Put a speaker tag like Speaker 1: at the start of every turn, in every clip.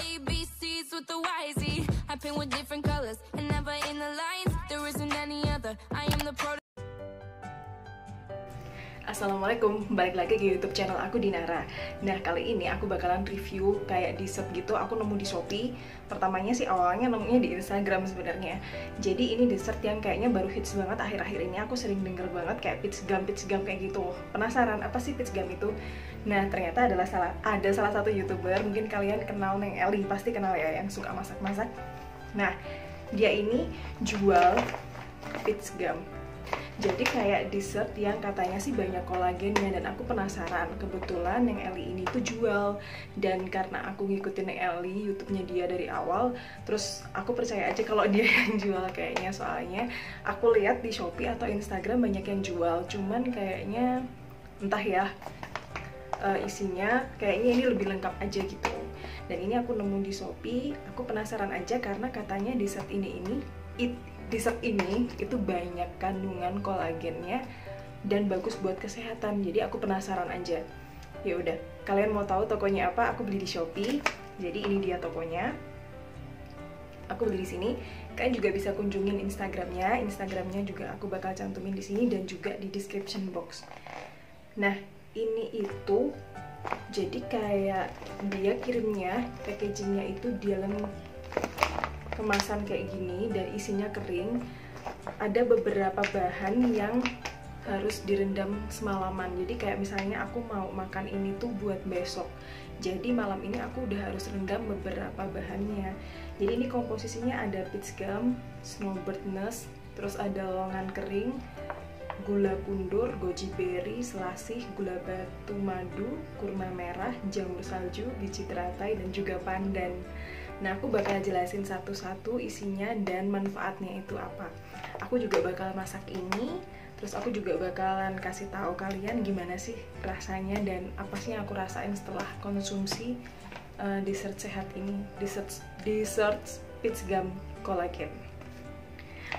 Speaker 1: ABCs with the YZ. I paint with different colors and never in the lines. There isn't any other. I am the product.
Speaker 2: Assalamualaikum, balik lagi ke YouTube channel aku, Dinara. Nah, kali ini aku bakalan review kayak dessert gitu. Aku nemu di Shopee. Pertamanya sih awalnya nemunya di Instagram sebenarnya. Jadi ini dessert yang kayaknya baru hits banget akhir-akhir ini. Aku sering denger banget kayak peach gum kayak gitu. Penasaran apa sih peach gum itu? Nah, ternyata ada salah satu YouTuber, mungkin kalian kenal Neng Eli, pasti kenal ya, yang suka masak-masak. Nah, dia ini jual peach gum. Jadi kayak dessert yang katanya sih banyak kolagennya, dan aku penasaran. Kebetulan Neng Eli ini tuh jual, dan karena aku ngikutin Neng Eli YouTube-nya dia dari awal, terus aku percaya aja kalau dia yang jual kayaknya. Soalnya aku lihat di Shopee atau Instagram banyak yang jual, cuman kayaknya entah ya, isinya kayaknya ini lebih lengkap aja gitu. Dan ini aku nemu di Shopee, aku penasaran aja karena katanya dessert ini itu banyak kandungan kolagennya dan bagus buat kesehatan. Jadi aku penasaran aja. Ya udah, kalian mau tahu tokonya apa? Aku beli di Shopee. Jadi ini dia tokonya. Aku beli di sini. Kalian juga bisa kunjungin Instagramnya. Instagramnya juga aku bakal cantumin di sini dan juga di description box. Nah, ini itu jadi kayak dia kirimnya, packagingnya itu di dalam kemasan kayak gini dan isinya kering. Ada beberapa bahan yang harus direndam semalaman. Jadi kayak misalnya aku mau makan ini tuh buat besok, jadi malam ini aku udah harus rendam beberapa bahannya. Jadi ini komposisinya ada peach gum, snowbird nest, terus ada longan kering, gula kundur, goji berry, selasih, gula batu madu, kurma merah, jamur salju, biji teratai, dan juga pandan. Nah, aku bakal jelasin satu-satu isinya dan manfaatnya itu apa. Aku juga bakal masak ini, terus aku juga bakalan kasih tahu kalian gimana sih rasanya dan apa sih yang aku rasain setelah konsumsi dessert sehat ini, dessert peach gum collagen.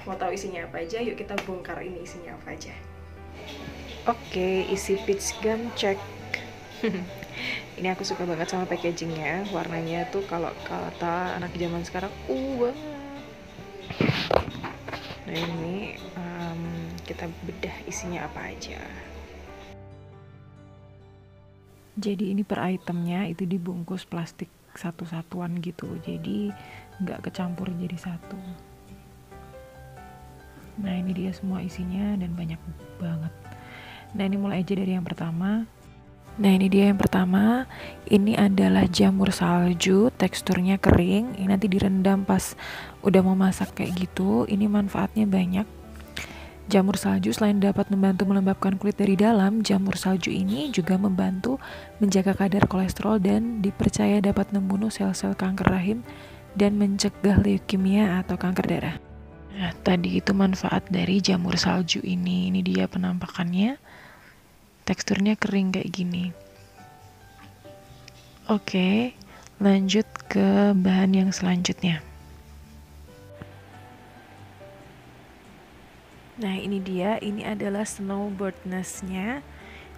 Speaker 2: Mau tahu isinya apa aja? Yuk kita bongkar ini isinya apa aja. Oke, isi peach gum cek. Ini aku suka banget sama packagingnya. Warnanya tuh kalau kata anak zaman sekarang banget. Nah ini kita bedah isinya apa aja. Jadi ini per itemnya itu dibungkus plastik satu-satuan gitu. Jadi nggak kecampur jadi satu. Nah ini dia semua isinya dan banyak banget. Nah ini mulai aja dari yang pertama. Nah ini dia yang pertama. Ini adalah jamur salju, teksturnya kering. Ini nanti direndam pas udah mau masak kayak gitu. Ini manfaatnya banyak. Jamur salju selain dapat membantu melembabkan kulit dari dalam, jamur salju ini juga membantu menjaga kadar kolesterol dan dipercaya dapat membunuh sel-sel kanker rahim dan mencegah leukemia atau kanker darah. Nah, tadi itu manfaat dari jamur salju ini. Ini dia penampakannya. Teksturnya kering kayak gini. Oke, lanjut ke bahan yang selanjutnya. Nah, ini dia. Ini adalah snowbird nest-nya.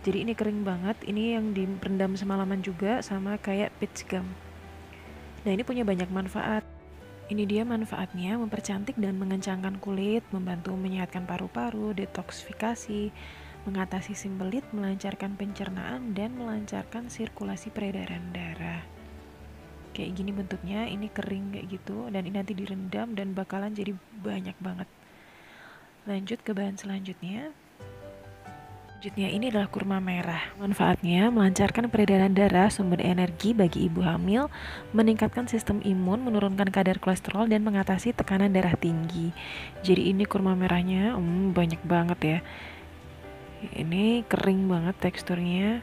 Speaker 2: Jadi ini kering banget. Ini yang direndam semalaman juga sama kayak peach gum. Nah, ini punya banyak manfaat. Ini dia manfaatnya, mempercantik dan mengencangkan kulit, membantu menyehatkan paru-paru, detoksifikasi, mengatasi sembelit, melancarkan pencernaan, dan melancarkan sirkulasi peredaran darah. Kayak gini bentuknya, ini kering kayak gitu, dan ini nanti direndam dan bakalan jadi banyak banget. Lanjut ke bahan selanjutnya. Selanjutnya ini adalah kurma merah. Manfaatnya melancarkan peredaran darah, sumber energi bagi ibu hamil, meningkatkan sistem imun, menurunkan kadar kolesterol, dan mengatasi tekanan darah tinggi. Jadi ini kurma merahnya banyak banget ya. Ini kering banget teksturnya.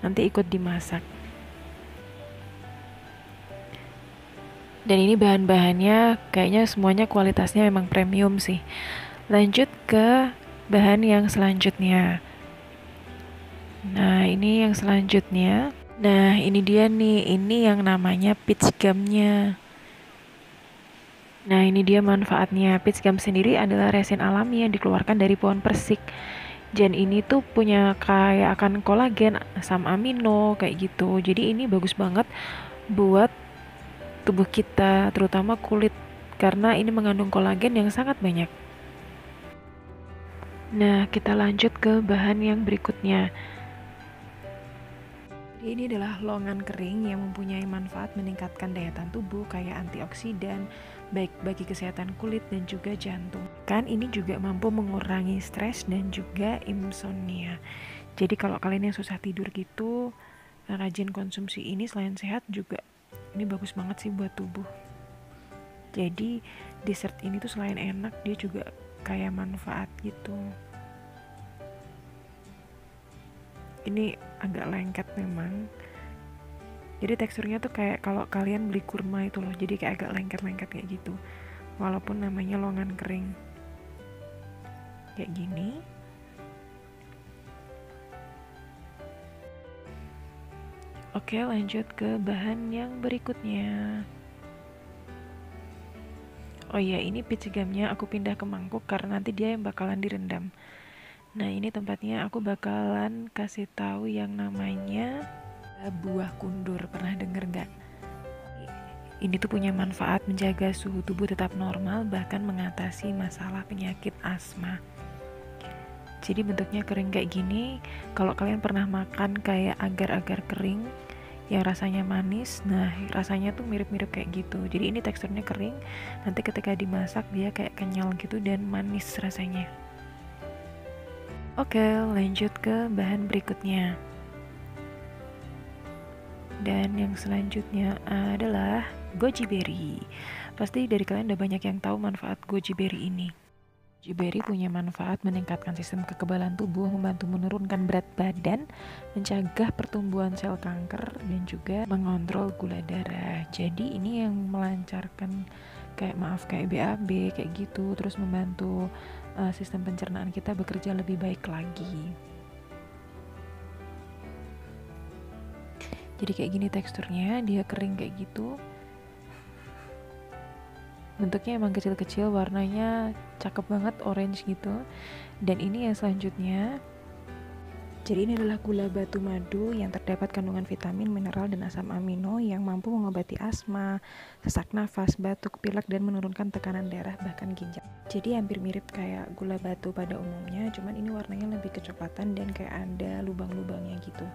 Speaker 2: Nanti ikut dimasak. Dan ini bahan-bahannya kayaknya semuanya kualitasnya memang premium sih. Lanjut ke bahan yang selanjutnya. Nah, ini yang selanjutnya. Nah, ini dia nih. Ini yang namanya peach gumnya. Nah, ini dia manfaatnya. Peach gum sendiri adalah resin alami yang dikeluarkan dari pohon persik. Dan ini tuh punya kayak akan kolagen, asam amino kayak gitu. Jadi ini bagus banget buat
Speaker 3: tubuh kita, terutama kulit, karena ini mengandung kolagen yang sangat banyak. Nah, kita lanjut ke bahan yang berikutnya. Ini adalah longan kering yang mempunyai manfaat meningkatkan daya tahan tubuh kayak antioksidan, baik bagi kesehatan kulit dan juga jantung. Kan ini juga mampu mengurangi stres dan juga insomnia. Jadi kalau kalian yang susah tidur gitu, rajin konsumsi ini, selain sehat juga ini bagus banget sih buat tubuh. Jadi dessert ini tuh selain enak, dia juga kayak manfaat gitu. Ini agak lengket memang, jadi teksturnya tuh kayak kalau kalian beli kurma itu loh, jadi kayak agak lengket-lengket kayak gitu, walaupun namanya longan kering kayak gini. Oke, lanjut ke bahan yang berikutnya. Oh iya, ini peach gumnya aku pindah ke mangkuk karena nanti dia yang bakalan direndam. Nah, ini tempatnya aku bakalan kasih tahu yang namanya buah kundur. Pernah denger gak? Ini tuh punya manfaat menjaga suhu tubuh tetap normal, bahkan mengatasi masalah penyakit asma. Jadi bentuknya kering kayak gini. Kalau kalian pernah makan kayak agar-agar kering yang rasanya manis, nah rasanya tuh mirip-mirip kayak gitu. Jadi ini teksturnya kering, nanti ketika dimasak dia kayak kenyal gitu dan manis rasanya. Oke, lanjut ke bahan berikutnya. Dan yang selanjutnya adalah goji berry. Pasti dari kalian udah banyak yang tahu manfaat goji berry ini. Goji berry punya manfaat meningkatkan sistem kekebalan tubuh, membantu menurunkan berat badan, mencegah pertumbuhan sel kanker, dan juga mengontrol gula darah. Jadi ini yang melancarkan kayak BAB kayak gitu, terus membantu sistem pencernaan kita bekerja lebih baik lagi. Jadi kayak gini teksturnya, dia kering kayak gitu. Bentuknya emang kecil-kecil, warnanya cakep banget, orange gitu. Dan ini yang selanjutnya. Jadi ini adalah gula batu madu yang terdapat kandungan vitamin, mineral, dan asam amino yang mampu mengobati asma, sesak nafas, batuk, pilek, dan menurunkan tekanan darah, bahkan ginjal. Jadi hampir mirip kayak gula batu pada umumnya, cuman ini warnanya lebih kecoklatan dan kayak ada lubang-lubangnya gitu.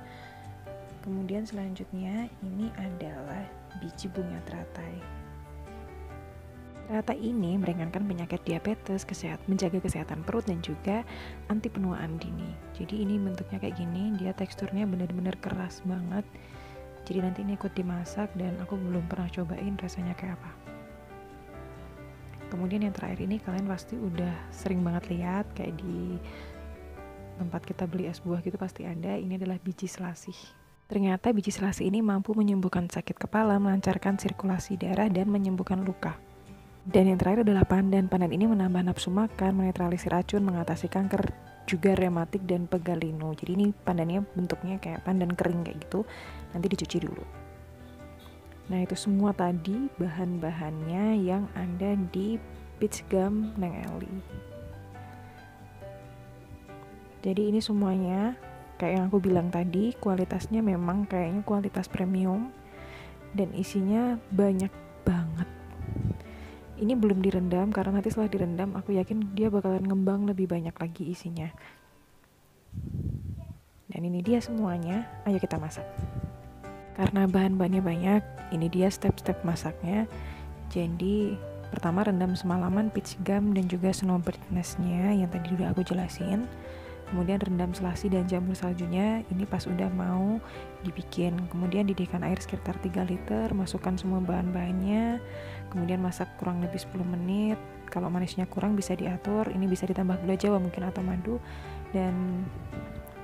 Speaker 3: Kemudian selanjutnya ini adalah biji bunga teratai. Teratai ini meringankan penyakit diabetes, menjaga kesehatan perut, dan juga anti penuaan dini. Jadi ini bentuknya kayak gini, dia teksturnya benar-benar keras banget. Jadi nanti ini ikut dimasak dan aku belum pernah cobain rasanya kayak apa. Kemudian yang terakhir ini kalian pasti udah sering banget lihat kayak di tempat kita beli es buah gitu pasti ada. Ini adalah biji selasih. Ternyata biji selasih ini mampu menyembuhkan sakit kepala, melancarkan sirkulasi darah, dan menyembuhkan luka. Dan yang terakhir adalah pandan. Pandan ini menambah nafsu makan, menetralisir racun, mengatasi kanker, juga rematik dan pegalino. Jadi ini pandannya bentuknya kayak pandan kering kayak gitu. Nanti dicuci dulu. Nah itu semua tadi bahan-bahannya yang ada di peach gum Neng Eli. Jadi ini semuanya kayak yang aku bilang tadi, kualitasnya memang kayaknya kualitas premium dan isinya banyak banget. Ini belum direndam karena nanti setelah direndam aku yakin dia bakalan ngembang lebih banyak lagi isinya. Dan ini dia semuanya, ayo kita masak. Karena bahan-bahannya banyak, ini dia step-step masaknya. Jadi pertama rendam semalaman peach gum dan juga snowbird nest-nya yang tadi udah aku jelasin. Kemudian rendam selasi dan jamur saljunya, ini pas udah mau dibikin. Kemudian didihkan air sekitar 3 liter, masukkan semua bahan-bahannya. Kemudian masak kurang lebih 10 menit. Kalau manisnya kurang bisa diatur, ini bisa ditambah gula jawa mungkin atau madu. Dan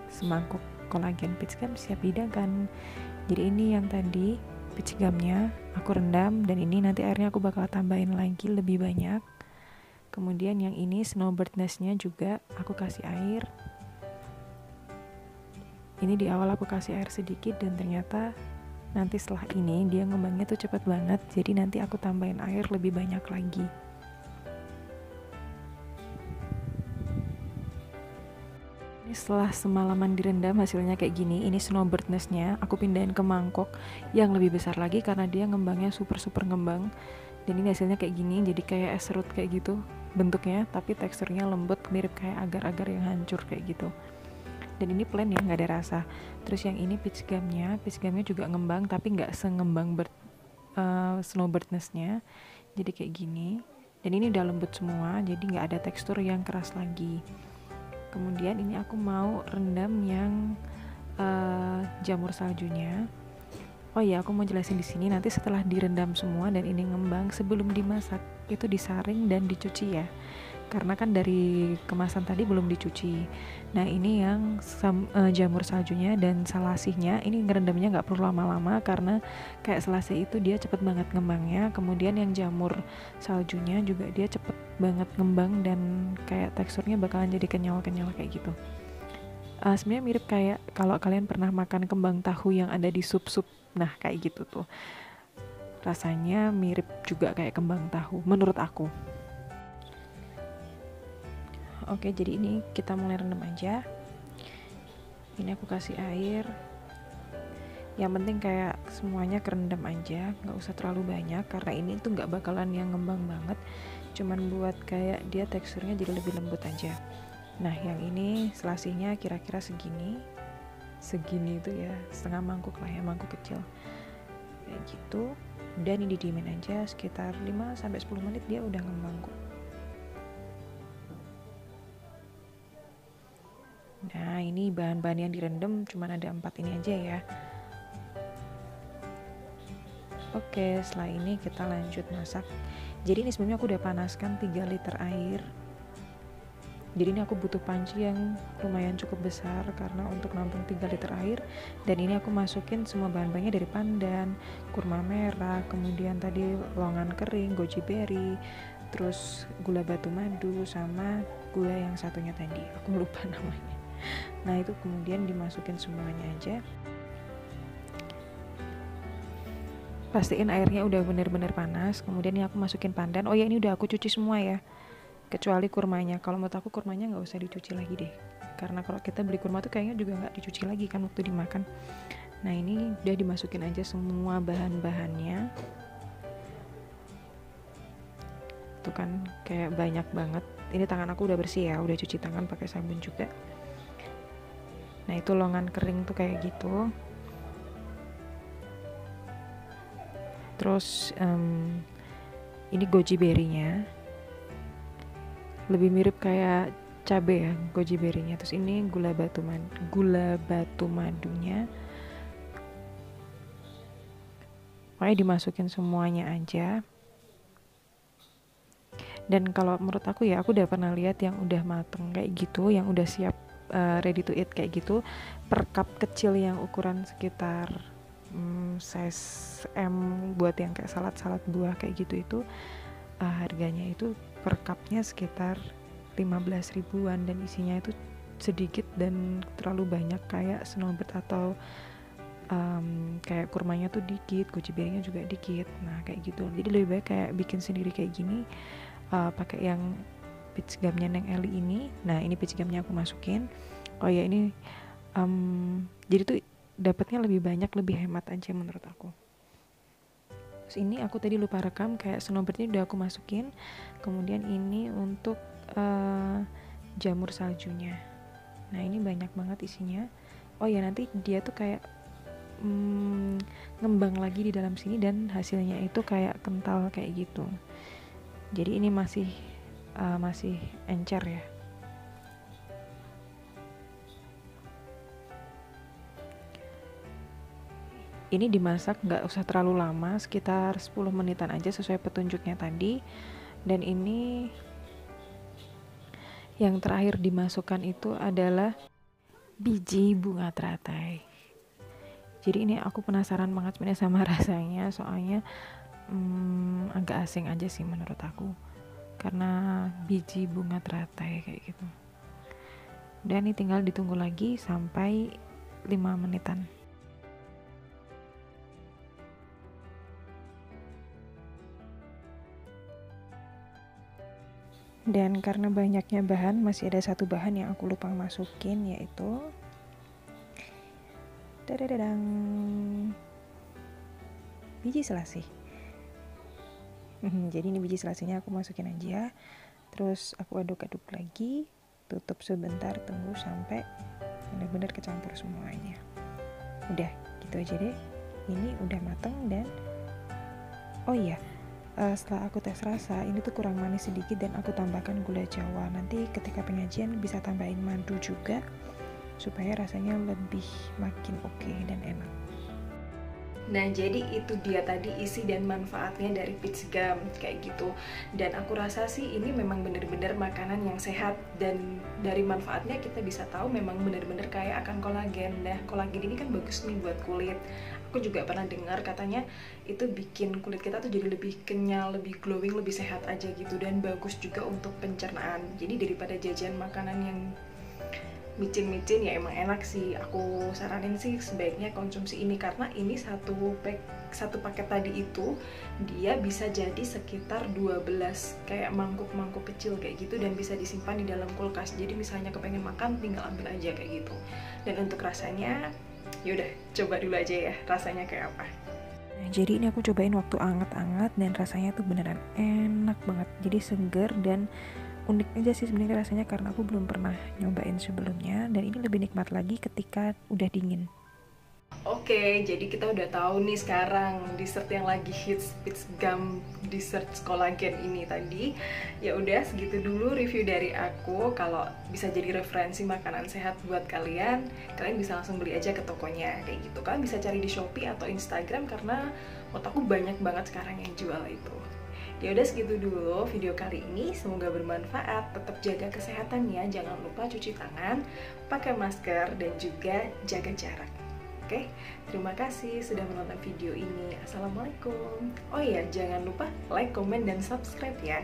Speaker 3: semangkuk kolagen peach gum siap dihidangkan. Jadi ini yang tadi peach gumnya aku rendam, dan ini nanti airnya aku bakal tambahin lagi lebih banyak. Kemudian yang ini snowbird nest-nya juga aku kasih air. Ini di awal aku kasih air sedikit dan ternyata nanti setelah ini dia ngembangnya tuh cepet banget. Jadi nanti aku tambahin air lebih banyak lagi. Ini setelah semalaman direndam hasilnya kayak gini. Ini snowbird nestnya aku pindahin ke mangkok yang lebih besar lagi karena dia ngembangnya super ngembang. Dan ini hasilnya kayak gini, jadi kayak es serut kayak gitu bentuknya, tapi teksturnya lembut, mirip kayak agar-agar yang hancur kayak gitu. Dan ini plain ya, nggak ada rasa. Terus yang ini peach gumnya juga ngembang tapi nggak sengembang snowbird nestnya, jadi kayak gini. Dan ini udah lembut semua, jadi nggak ada tekstur yang keras lagi. Kemudian ini aku mau rendam yang jamur saljunya. Oh iya, aku mau jelasin di sini, nanti setelah direndam semua dan ini ngembang, sebelum dimasak itu disaring dan dicuci ya. Karena kan dari kemasan tadi belum dicuci. Nah ini yang jamur saljunya dan selasihnya, ini ngerendamnya nggak perlu lama-lama karena kayak selasih itu dia cepet banget ngembangnya. Kemudian yang jamur saljunya juga dia cepet banget ngembang dan kayak teksturnya bakalan jadi kenyal-kenyal kayak gitu. Sebenarnya mirip kayak kalau kalian pernah makan kembang tahu yang ada di sup-sup, nah kayak gitu tuh. Rasanya mirip juga kayak kembang tahu menurut aku. Oke, jadi ini kita mulai rendam aja. Ini aku kasih air. Yang penting kayak semuanya kerendam aja, nggak usah terlalu banyak karena ini tuh nggak bakalan yang ngembang banget. Cuman buat kayak dia teksturnya jadi lebih lembut aja. Nah, yang ini selasihnya kira-kira segini itu ya, setengah mangkuk lah ya, mangkuk kecil. Kayak gitu. Dan ini didiemin aja sekitar 5-10 menit dia udah ngembang kok. Nah ini bahan-bahan yang direndam cuman ada 4 ini aja ya. Oke, setelah ini kita lanjut masak. Jadi ini sebenarnya aku udah panaskan 3 liter air. Jadi ini aku butuh panci yang lumayan cukup besar karena untuk nampung 3 liter air. Dan ini aku masukin semua bahan-bahannya dari pandan, kurma merah, kemudian tadi longan kering, goji berry, terus gula batu madu, sama gula yang satunya tadi, aku lupa namanya. Nah itu kemudian dimasukin semuanya aja. Pastiin airnya udah bener-bener panas. Kemudian ini aku masukin pandan. Oh ya, ini udah aku cuci semua ya, kecuali kurmanya. Kalau menurut aku kurmanya nggak usah dicuci lagi deh, karena kalau kita beli kurma tuh kayaknya juga nggak dicuci lagi kan waktu dimakan. Nah ini udah dimasukin aja semua bahan-bahannya. Tuh kan kayak banyak banget. Ini tangan aku udah bersih ya, udah cuci tangan pakai sabun juga. Nah itu longan kering tuh kayak gitu. Terus ini goji berry-nya, lebih mirip kayak cabe ya goji berry-nya. Terus ini gula batu madunya. Pokoknya dimasukin semuanya aja. Dan kalau menurut aku ya, aku udah pernah lihat yang udah mateng kayak gitu, yang udah siap ready to eat kayak gitu, per cup kecil yang ukuran sekitar size M buat yang kayak salad buah kayak gitu itu harganya itu per cupnya sekitar 15 ribuan dan isinya itu sedikit dan terlalu banyak kayak snowbird atau kayak kurmanya tuh dikit, goji berry-nya juga dikit. Nah kayak gitu, jadi lebih baik kayak bikin sendiri kayak gini, pakai yang peach gumnya Neng Eli ini. Nah ini peach gumnya aku masukin. Oh ya ini jadi tuh dapatnya lebih banyak, lebih hemat aja menurut aku. Terus ini aku tadi lupa rekam, kayak snowbirdnya udah aku masukin. Kemudian ini untuk jamur saljunya. Nah ini banyak banget isinya. Oh ya nanti dia tuh kayak ngembang lagi di dalam sini dan hasilnya itu kayak kental kayak gitu. Jadi ini masih encer ya. Ini dimasak nggak usah terlalu lama, sekitar 10 menitan aja sesuai petunjuknya tadi. Dan ini yang terakhir dimasukkan itu adalah biji bunga teratai. Jadi ini aku penasaran banget sebenarnya sama rasanya, soalnya agak asing aja sih menurut aku, karena biji bunga teratai kayak gitu. Dan ini tinggal ditunggu lagi sampai 5 menitan. Dan karena banyaknya bahan, masih ada satu bahan yang aku lupa masukin, yaitu dadadadang, biji selasih. Jadi ini biji selasihnya aku masukin aja, terus aku aduk-aduk lagi, tutup sebentar, tunggu sampai benar-benar kecampur semuanya. Udah gitu aja deh, ini udah matang. Dan oh iya, setelah aku tes rasa, ini tuh kurang manis sedikit dan aku tambahkan gula jawa. Nanti ketika penyajian bisa tambahin madu juga supaya rasanya lebih makin oke dan enak.
Speaker 2: Nah, jadi itu dia tadi isi dan manfaatnya dari peach gum kayak gitu. Dan aku rasa sih ini memang bener-bener makanan yang sehat, dan dari manfaatnya kita bisa tahu memang bener-bener kaya akan kolagen. Nah, kolagen ini kan bagus nih buat kulit. Aku juga pernah dengar katanya itu bikin kulit kita tuh jadi lebih kenyal, lebih glowing, lebih sehat aja gitu, dan bagus juga untuk pencernaan. Jadi daripada jajan makanan yang micin-micin ya emang enak sih, aku saranin sih sebaiknya konsumsi ini, karena ini satu paket tadi itu dia bisa jadi sekitar 12 kayak mangkuk-mangkuk kecil kayak gitu, dan bisa disimpan di dalam kulkas. Jadi misalnya kepengen makan tinggal ambil aja kayak gitu. Dan untuk rasanya yaudah coba dulu aja ya rasanya kayak apa.
Speaker 3: Nah, jadi ini aku cobain waktu anget-anget dan rasanya tuh beneran enak banget. Jadi seger dan unik aja sih sebenarnya rasanya, karena aku belum pernah nyobain sebelumnya, dan ini lebih nikmat lagi ketika udah dingin.
Speaker 2: Oke, jadi kita udah tahu nih sekarang dessert yang lagi hits, peach gum dessert kolagen ini tadi. Ya udah segitu dulu review dari aku. Kalau bisa jadi referensi makanan sehat buat kalian, kalian bisa langsung beli aja ke tokonya kayak gitu. Kalian bisa cari di Shopee atau Instagram, karena menurut aku banyak banget sekarang yang jual itu. Ya udah segitu dulu video kali ini, semoga bermanfaat. Tetap jaga kesehatannya, jangan lupa cuci tangan, pakai masker, dan juga jaga jarak. Oke, terima kasih sudah menonton video ini. Assalamualaikum. Oh iya, jangan lupa like, comment, dan subscribe ya.